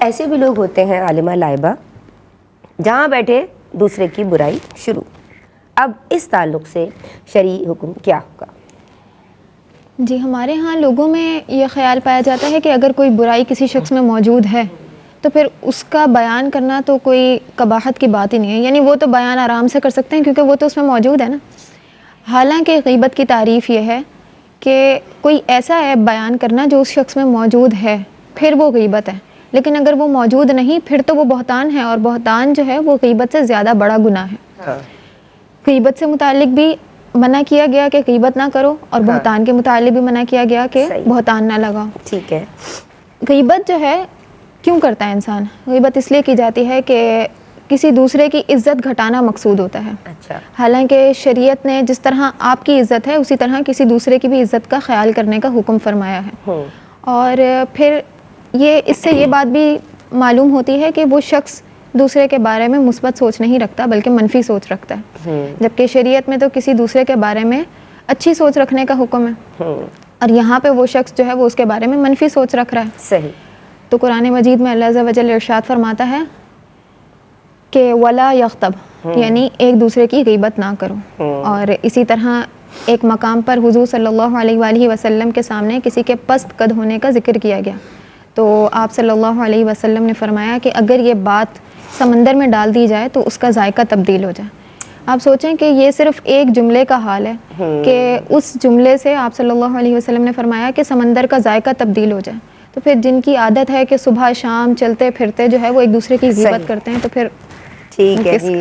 ایسے بھی لوگ ہوتے ہیں عالمہ لائبہ جہاں بیٹھے دوسرے کی برائی شروع. اب اس تعلق سے شرعی حکم کیا ہوگا؟ جی ہمارے ہاں لوگوں میں یہ خیال پایا جاتا ہے کہ اگر کوئی برائی کسی شخص میں موجود ہے تو پھر اس کا بیان کرنا تو کوئی قباحت کی بات ہی نہیں ہے، یعنی وہ تو بیان آرام سے کر سکتے ہیں کیونکہ وہ تو اس میں موجود ہے نا. حالانکہ غیبت کی تعریف یہ ہے کہ کوئی ایسا عیب بیان کرنا جو اس شخص میں موجود ہے، پھر وہ غیبت ہے. لیکن اگر وہ موجود نہیں پھر تو وہ بہتان ہے، اور بہتان جو ہے وہ غیبت سے زیادہ بڑا گناہ ہے. غیبت سے متعلق بھی منع کیا گیا کہ غیبت نہ کرو، اور بہتان کے متعلق بھی منع کیا گیا کہ بہتان نہ لگاؤ. ٹھیک ہے. غیبت جو ہے کیوں کرتا ہے انسان؟ غیبت اس لیے کی جاتی ہے کہ کسی دوسرے کی عزت گھٹانا مقصود ہوتا ہے. اچھا. حالانکہ شریعت نے جس طرح آپ کی عزت ہے اسی طرح کسی دوسرے کی بھی عزت کا خیال کرنے کا حکم فرمایا ہے. اور پھر اس سے یہ بات بھی معلوم ہوتی ہے کہ وہ شخص دوسرے کے بارے میں مثبت سوچ نہیں رکھتا بلکہ منفی سوچ رکھتا ہے. جبکہ شریعت میں تو کسی دوسرے کے بارے میں اچھی سوچ رکھنے کا حکم ہے، اور یہاں پہ وہ شخص جو ہے وہ اس کے بارے میں منفی سوچ رکھ رہا ہے. صحیح. تو قرآن مجید میں اللہ عز و جل ارشاد فرماتا ہے کہ ولا یغتب، یعنی ایک دوسرے کی غیبت نہ کرو. اور اسی طرح ایک مقام پر حضور صلی اللہ علیہ وآلہ وسلم کے سامنے کسی کے پست قد ہونے کا ذکر کیا گیا، تو آپ صلی اللہ علیہ وسلم نے فرمایا کہ اگر یہ بات سمندر میں ڈال دی جائے تو اس کا ذائقہ تبدیل ہو جائے. آپ سوچیں کہ یہ صرف ایک جملے کا حال ہے کہ اس جملے سے آپ صلی اللہ علیہ وسلم نے فرمایا کہ سمندر کا ذائقہ تبدیل ہو جائے. تو پھر جن کی عادت ہے کہ صبح شام چلتے پھرتے جو ہے وہ ایک دوسرے کی غیبت کرتے ہیں، تو پھر ٹھیک ہے.